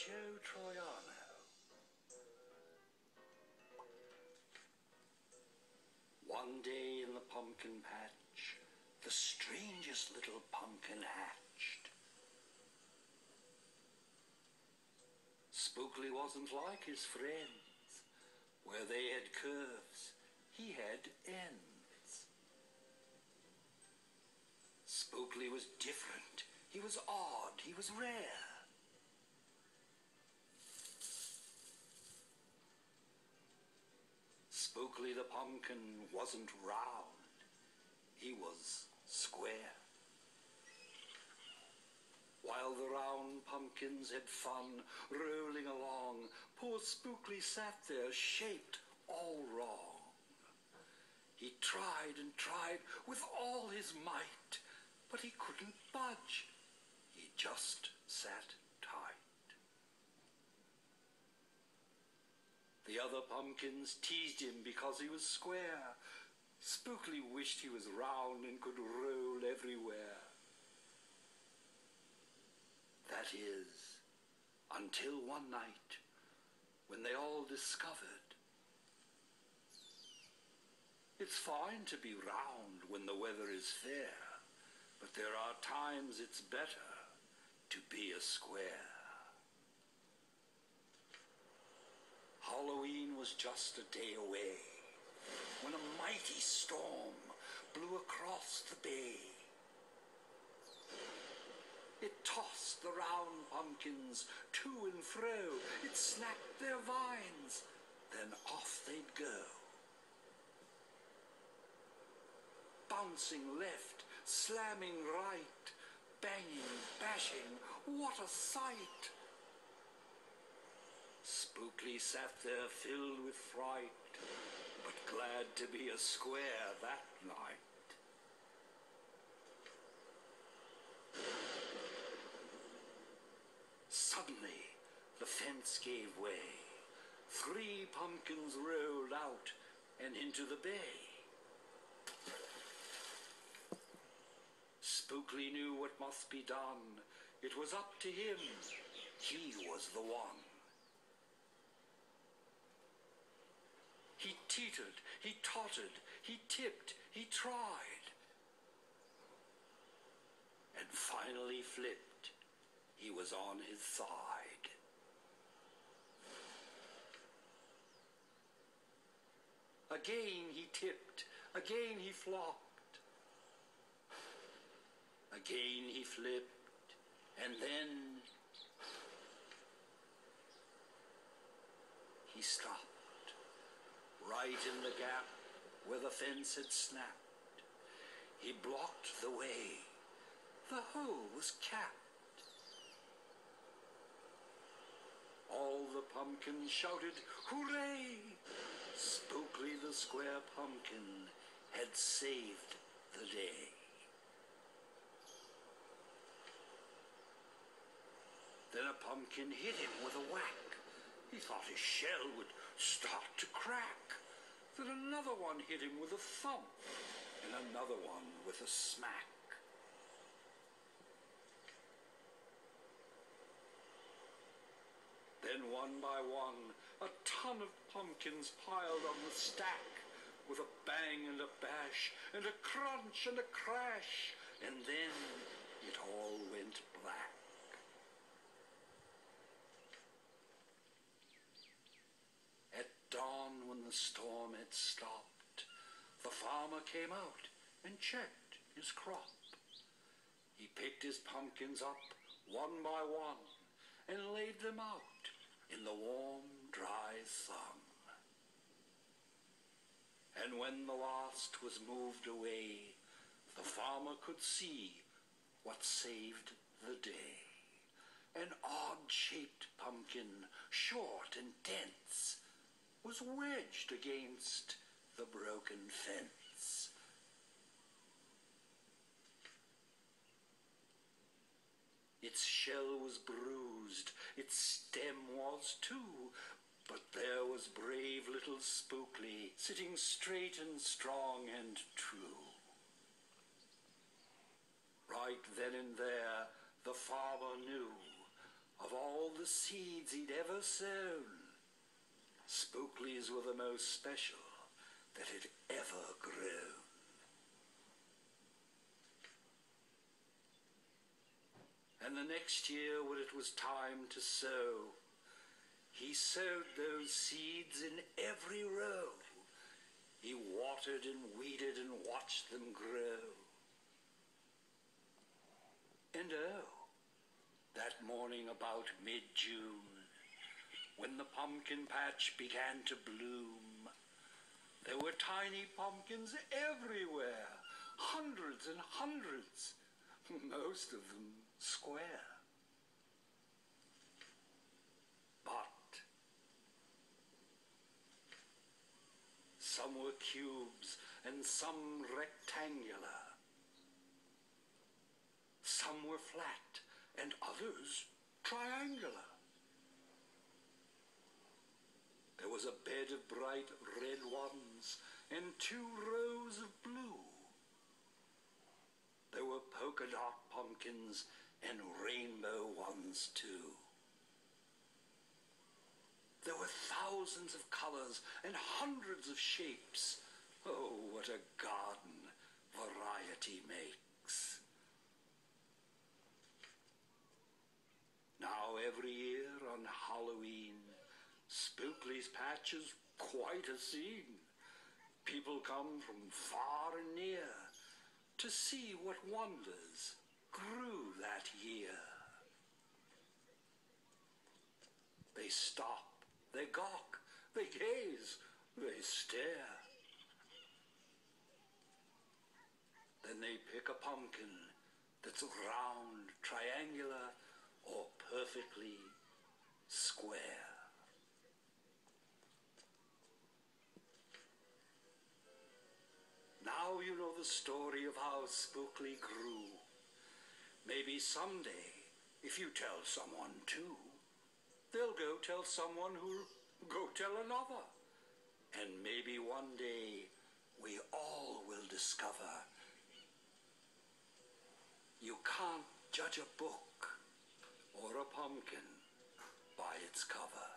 Joe Troiano. One day in the pumpkin patch, the strangest little pumpkin hatched. Spookley wasn't like his friends. Where they had curves, he had ends. Spookley was different. He was odd. He was rare. Spookley the pumpkin wasn't round. He was square. While the round pumpkins had fun rolling along, poor Spookley sat there shaped all wrong. He tried and tried with all his might, but he couldn't budge. He just sat tight. The other pumpkins teased him because he was square. Spookley wished he was round and could roll everywhere. That is, until one night, when they all discovered it's fine to be round when the weather is fair, but there are times it's better to be a square. Halloween was just a day away when a mighty storm blew across the bay. It tossed the round pumpkins to and fro. It snapped their vines, then off they'd go. Bouncing left, slamming right, banging, bashing, what a sight! Spookley sat there filled with fright, but glad to be a square that night. Suddenly, the fence gave way. 3 pumpkins rolled out and into the bay. Spookley knew what must be done. It was up to him. He was the one. He teetered, he tottered, he tipped, he tried. And finally flipped. He was on his side. Again he tipped, again he flopped. Again he flipped, and then he stopped, right in the gap where the fence had snapped. He blocked the way. The hole was capped. All the pumpkins shouted, "Hooray!" Spookley the square pumpkin had saved the day. Then a pumpkin hit him with a whack. He thought his shell would start to crack. Then another one hit him with a thump, and another one with a smack. Then one by one, a ton of pumpkins piled on the stack, with a bang and a bash, and a crunch and a crash, and then it all went black. At dawn, when the storm had stopped, the farmer came out and checked his crop. He picked his pumpkins up one by one and laid them out in the warm, dry sun. And when the last was moved away, the farmer could see what saved the day. An odd-shaped pumpkin, short and dense, was wedged against the broken fence. Its shell was bruised, its stem was too, but there was brave little Spookley, sitting straight and strong and true. Right then and there, the farmer knew Of all the seeds he'd ever sown, Spookleys were the most special that had ever grown. And the next year, when it was time to sow, he sowed those seeds in every row. He watered and weeded and watched them grow. And oh, that morning about mid-June, when the pumpkin patch began to bloom, there were tiny pumpkins everywhere, hundreds and hundreds, most of them square. But some were cubes and some rectangular. Some were flat and others triangular. There was a bed of bright red ones and 2 rows of blue. There were polka dot pumpkins and rainbow ones too. There were thousands of colors and hundreds of shapes. Oh, what a garden variety makes. Now every year on Halloween, Spookley's patch is quite a scene. People come from far and near to see what wonders grew that year. They stop, they gawk, they gaze, they stare. Then they pick a pumpkin that's round, triangular, or perfectly square. Now you know the story of how Spookley grew. Maybe someday, if you tell someone too, they'll go tell someone who'll go tell another. And maybe one day we all will discover you can't judge a book or a pumpkin by its cover.